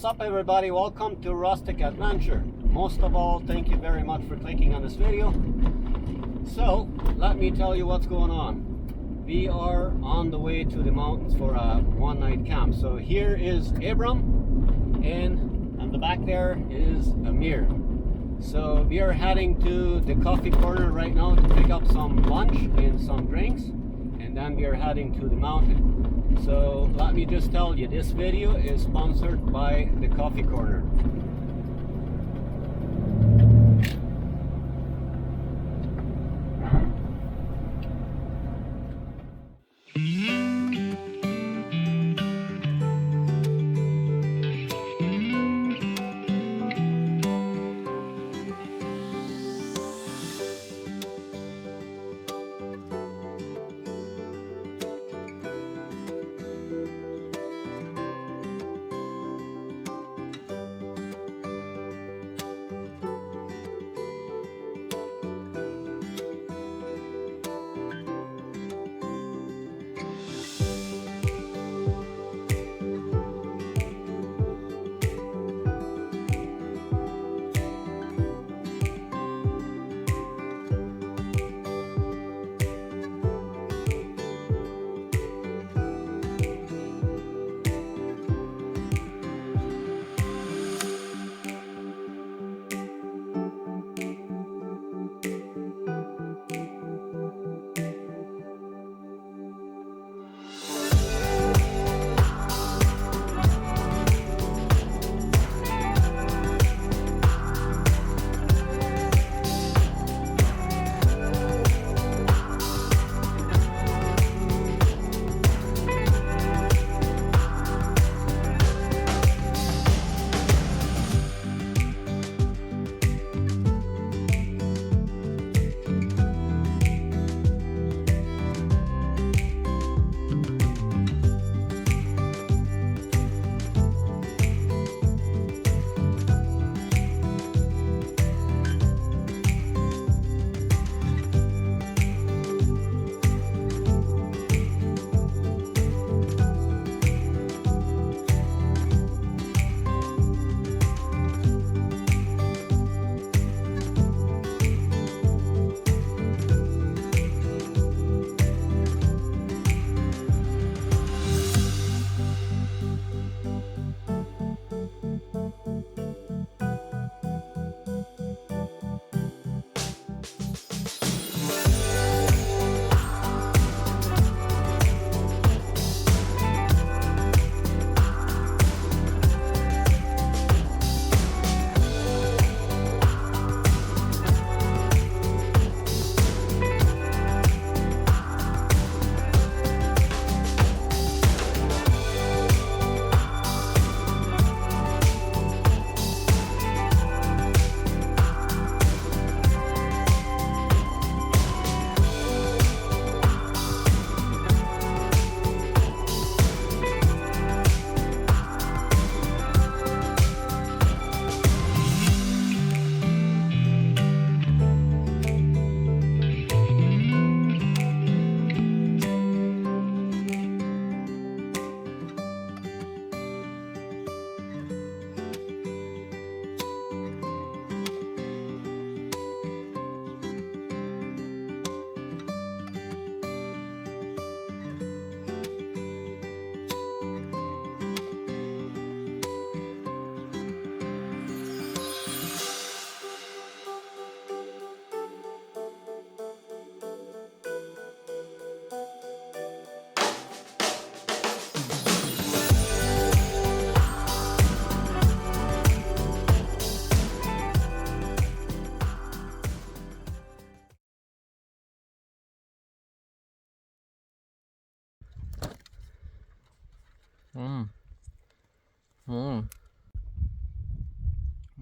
up everybody, welcome to Rustic Adventure. Most of all, thank you very much for clicking on this video. So let me tell you what's going on. We are on the way to the mountains for a one-night camp. So here is Abram and on the back there is Amir. So we are heading to the coffee corner right now to pick up some lunch and some drinks, and then we are heading to the mountain. So let me just tell you, this video is sponsored by the coffee corner.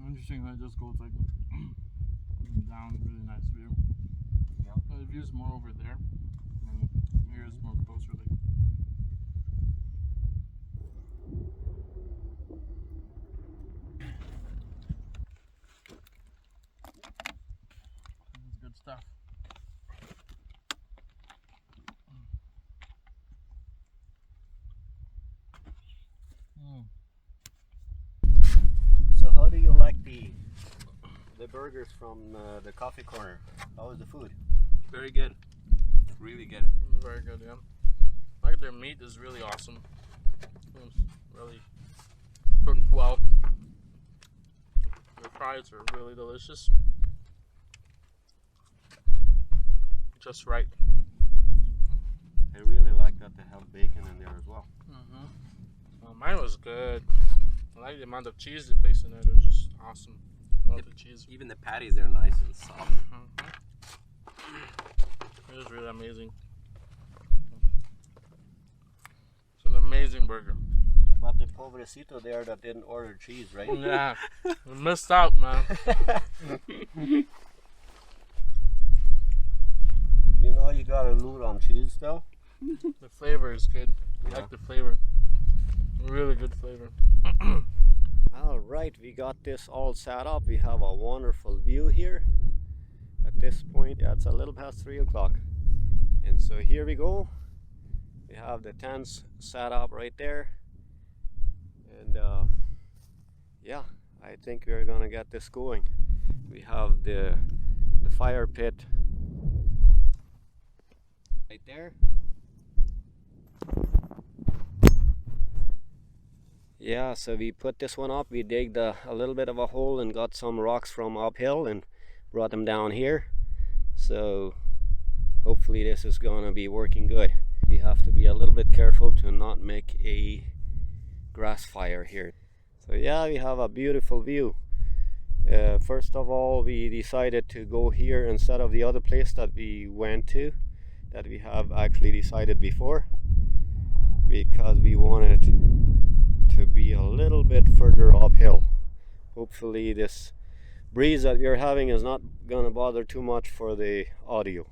Interesting how it just goes like down, really nice view. Yeah. The view's more over there, and here's more closer. Like. That's good stuff. the burgers from the coffee corner. How was the food? Very good. Really good. Very good, yeah. Like their meat is really awesome. It's really cooked well. The fries are really delicious. Just right. I really like that they have bacon in there as well. Mine was good. I like the amount of cheese they placed in it. It was just awesome. Melted cheese. Even the patties, they're nice and soft. It was really amazing. It's an amazing burger. But the pobrecito there that didn't order cheese, right? Yeah, we missed out, man. You know you gotta loot on cheese though. The flavor is good. I like the flavor. Really good flavor. Alright, we got this all set up. We have a wonderful view here. At this point, yeah, it's a little past 3 o'clock. And so here we go. We have the tents set up right there. And yeah, I think we're gonna get this going. We have the fire pit right there. Yeah, so we put this one up. We digged a little bit of a hole and got some rocks from uphill and brought them down here. So hopefully this is gonna be working good. We have to be a little bit careful to not make a grass fire here. So yeah, we have a beautiful view. First of all, we decided to go here instead of the other place that we went to, that we have actually decided before, because we wanted to be a little bit further uphill. Hopefully this breeze that we are having is not gonna bother too much for the audio.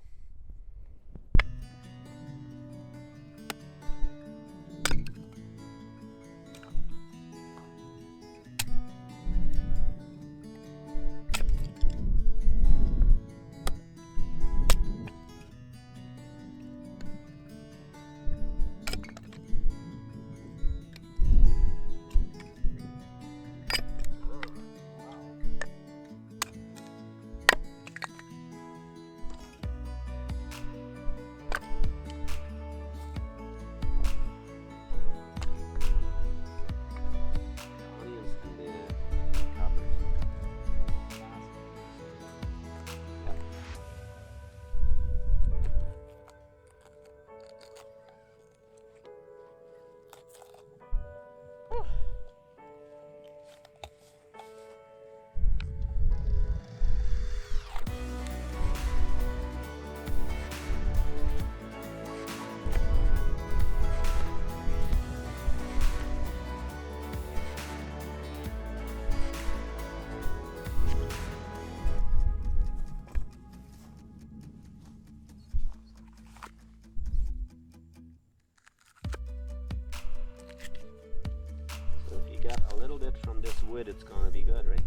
Get a little bit from this wood, it's gonna be good, right?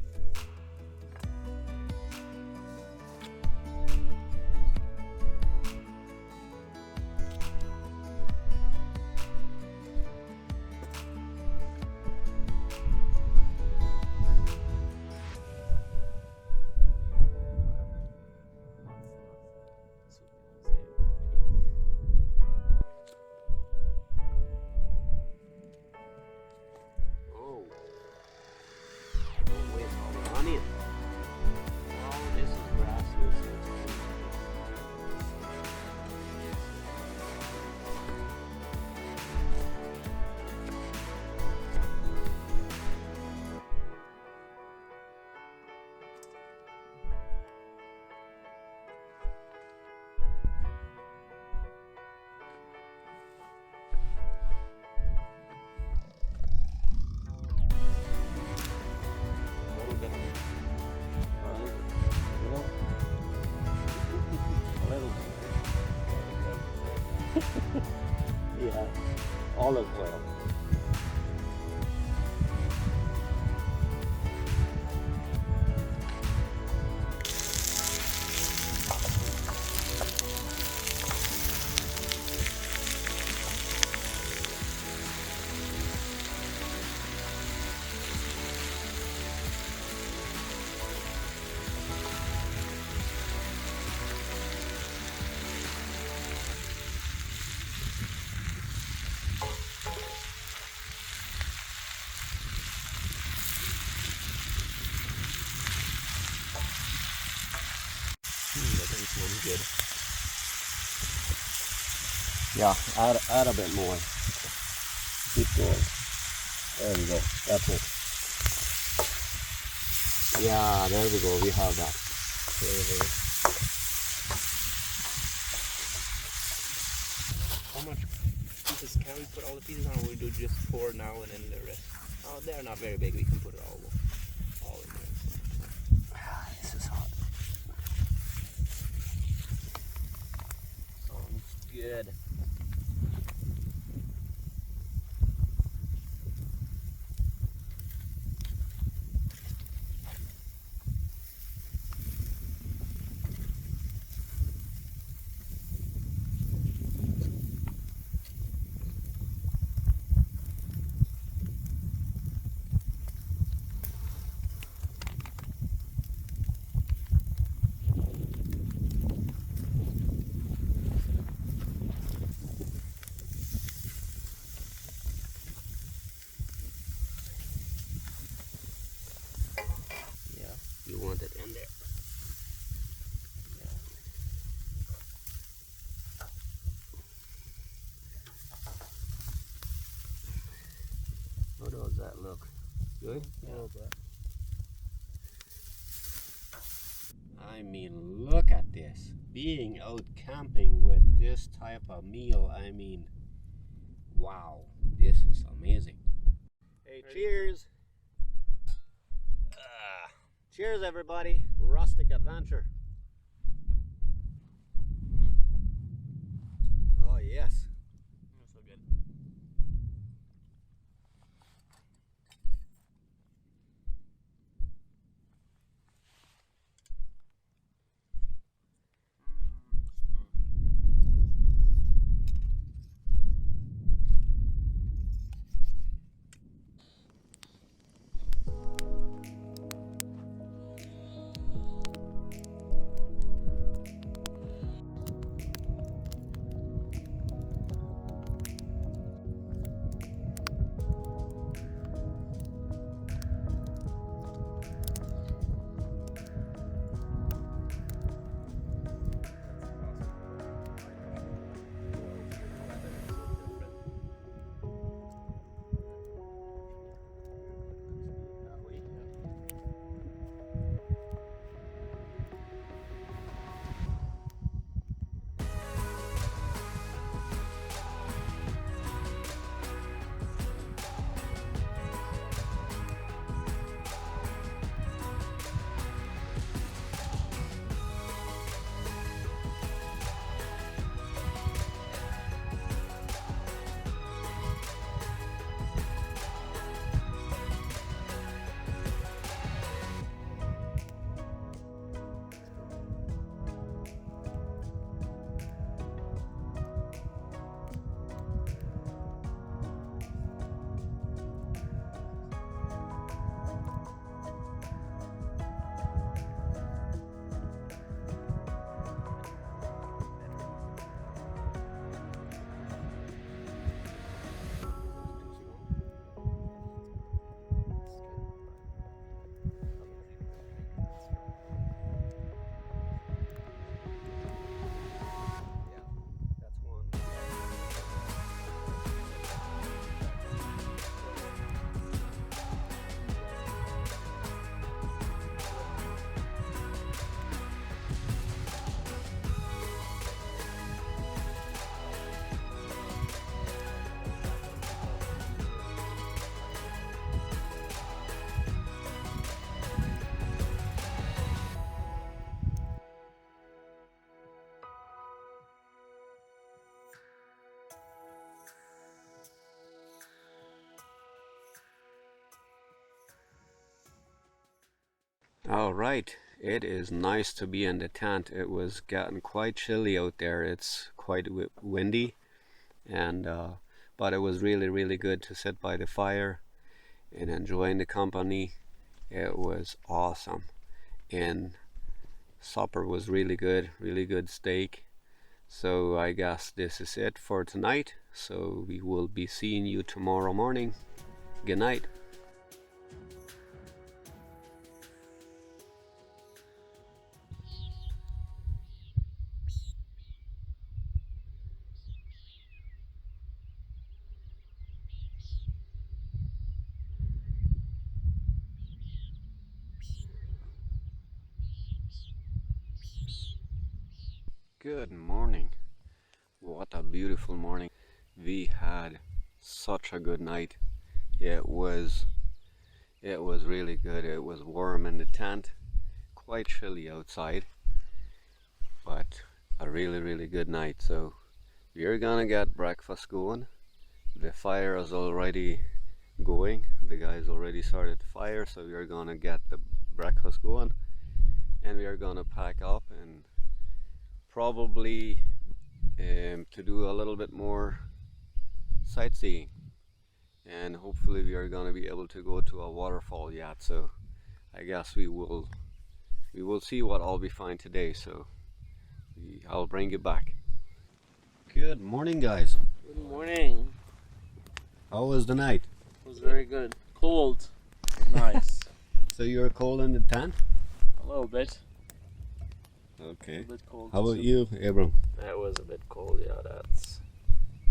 Yeah, olive oil. is good. Yeah, add a bit more. Keep going. There we go. That's it. Yeah, there we go. We have that. How much pieces can we put all the pieces on, or we do just 4 now and then the rest? Oh, they're not very big. We can put it all in there. Ah, this is hot. Sounds good. Yeah, you want it in there. How does that look? Good? A little bit. I mean, look at this. Being out camping with this type of meal, I mean, wow, this is amazing. Hey, cheers. Cheers, everybody. Rustic adventure. Oh, yes. That's so good. All right, it is nice to be in the tent. It was getting quite chilly out there. It's quite windy, and but it was really good to sit by the fire and enjoying the company. It was awesome, and supper was really good steak. So I guess this is it for tonight. So we will be seeing you tomorrow morning. Good night. Good morning. What a beautiful morning. We had such a good night. It was really good. It was warm in the tent, quite chilly outside, but a really good night. So we're gonna get breakfast going. The fire is already going. The guys already started the fire, so we're gonna get the breakfast going, and we are gonna pack up and probably to do a little bit more sightseeing, and hopefully we are going to be able to go to a waterfall yet. So I guess we will see what all we find today. So I'll bring you back. Good morning, guys. Good morning. How was the night? It was very good. Cold. Nice. So you were cold in the tent? A little bit. Okay. A bit cold. How about you, Abram? That was a bit cold, yeah, that's...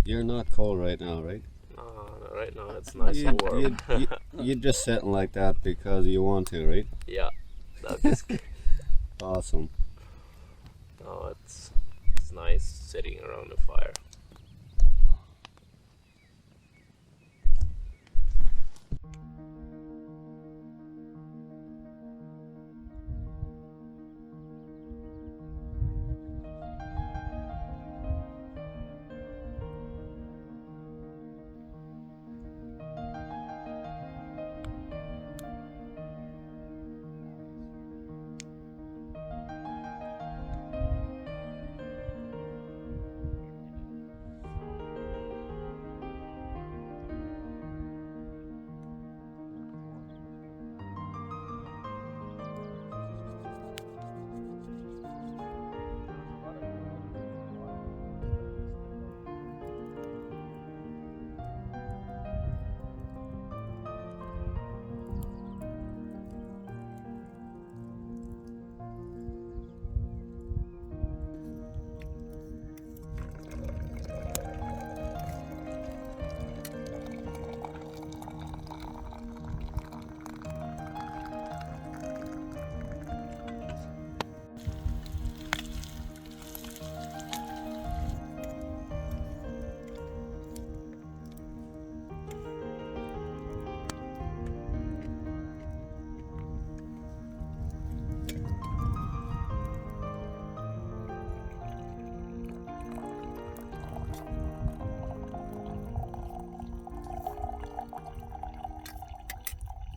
You're not cold right now, right? No, not right now, it's nice and warm. You're just sitting like that because you want to, right? Yeah, that is... Awesome. No, it's nice sitting around the fire.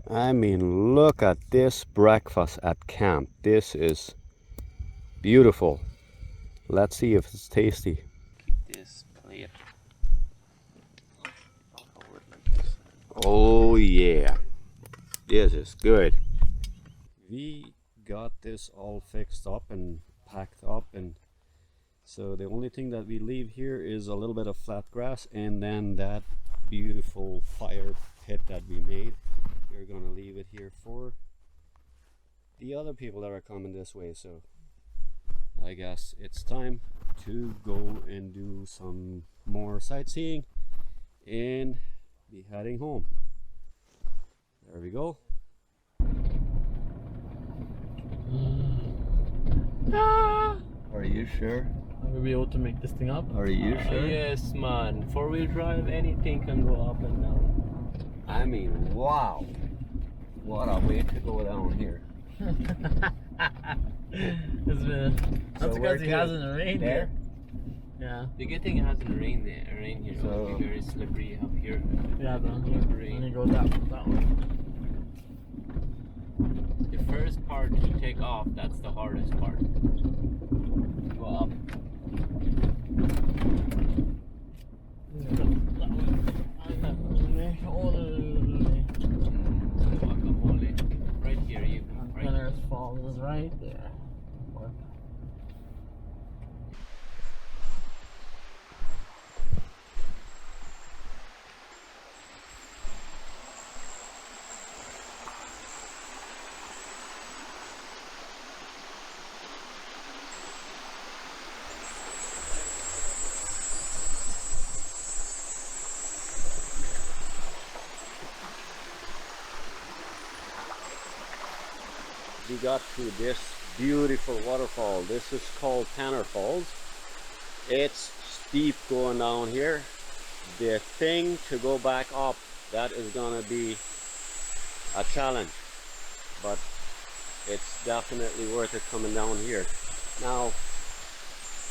I mean, look at this breakfast at camp. This is beautiful. Let's see if it's tasty. Keep this plate. I'll hold it like this. Oh yeah, this is good. We got this all fixed up and packed up, and so the only thing that we leave here is a little bit of flat grass and then that beautiful fire pit that we made. We're gonna leave it here for the other people that are coming this way. So I guess it's time to go and do some more sightseeing and be heading home. There we go. Are you sure? Will we be able to make this thing up? Are you sure? Yes, man. Four-wheel drive, anything can go up and down. I mean, wow. What a way to go down here. It's been, that's because it hasn't rained there. Yeah. The good thing it hasn't rained here. It will be very slippery up here. Yeah, down here. And it goes that way. The first part to take off, that's the hardest part. Go up. Guacamole. Right here, you. Gunner's Falls is right there. We got through this beautiful waterfall. This is called Tanner Falls. It's steep going down here. The thing to go back up, that is gonna be a challenge, but it's definitely worth it coming down here. Now,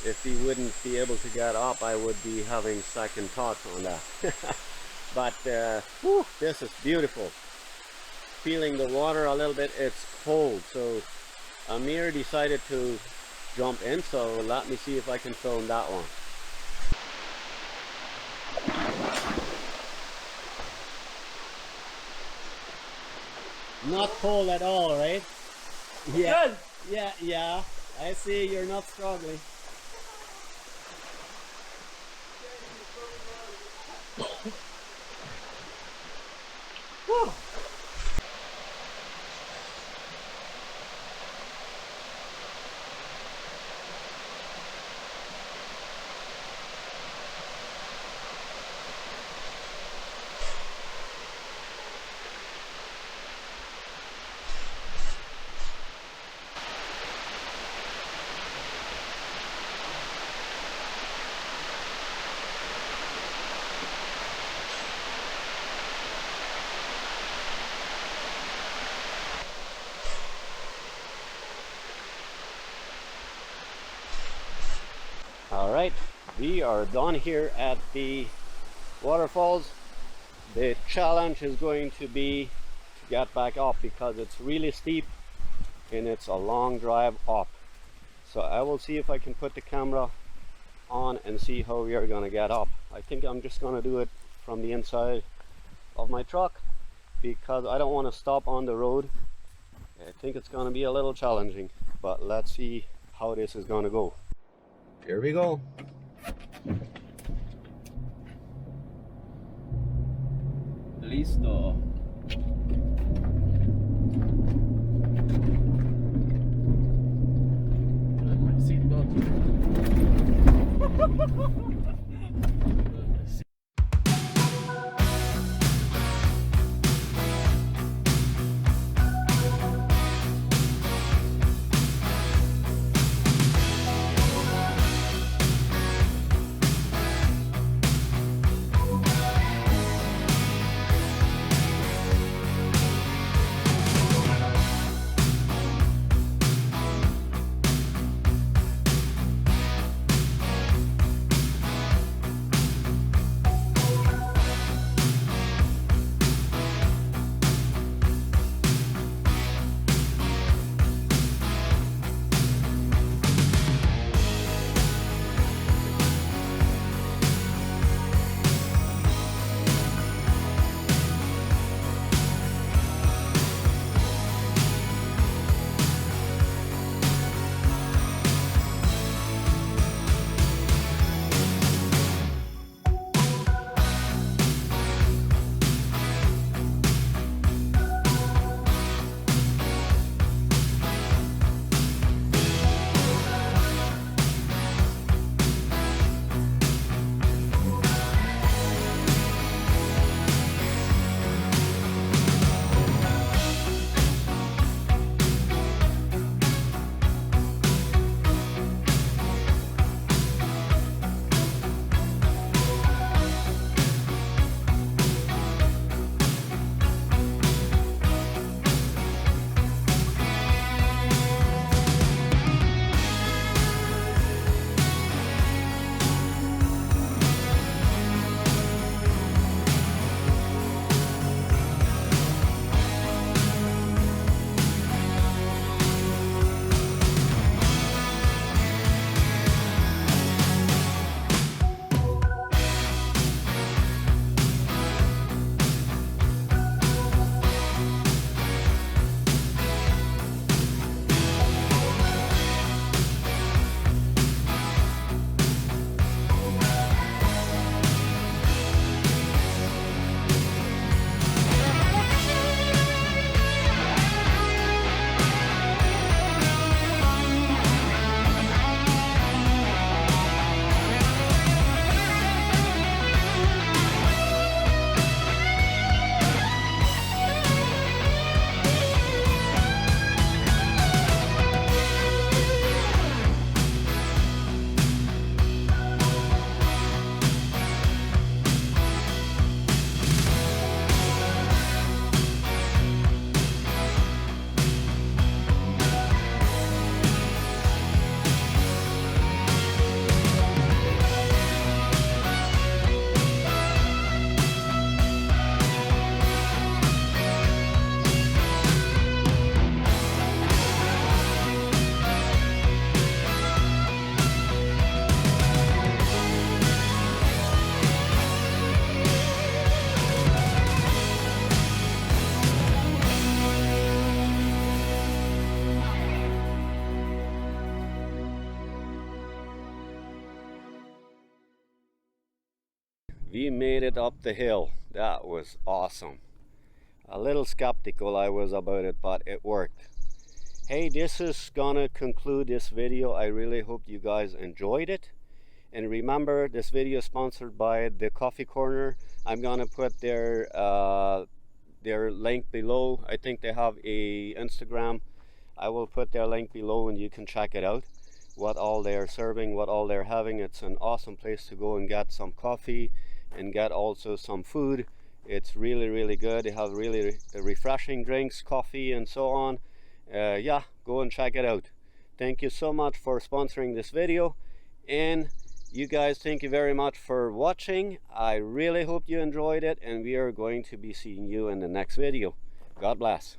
if he wouldn't be able to get up, I would be having second thoughts on that. But whew, this is beautiful. Feeling the water a little bit. It's cold, so Amir decided to jump in, so let me see if I can film that one. Not cold at all, right? Yeah. Good. Yeah. I see you're not struggling. Whew. Alright, we are done here at the waterfalls. The challenge is going to be to get back up because it's really steep and it's a long drive up. So I will see if I can put the camera on and see how we are going to get up. I think I'm just going to do it from the inside of my truck because I don't want to stop on the road. I think it's going to be a little challenging, but let's see how this is going to go. Here we go. Listo. My seatbelt. We made it up the hill. That was awesome. A little skeptical I was about it, but it worked. Hey, this is gonna conclude this video. I really hope you guys enjoyed it. And remember, this video is sponsored by the Coffee Corner. I'm gonna put their link below. I think they have a Instagram. I will put their link below and you can check it out. What all they're serving, what all they're having. It's an awesome place to go and get some coffee and get also some food. It's really, really good. They have really refreshing drinks, coffee and so on. Yeah, go and check it out. Thank you so much for sponsoring this video, and you guys, thank you very much for watching. I really hope you enjoyed it, and we are going to be seeing you in the next video. God bless.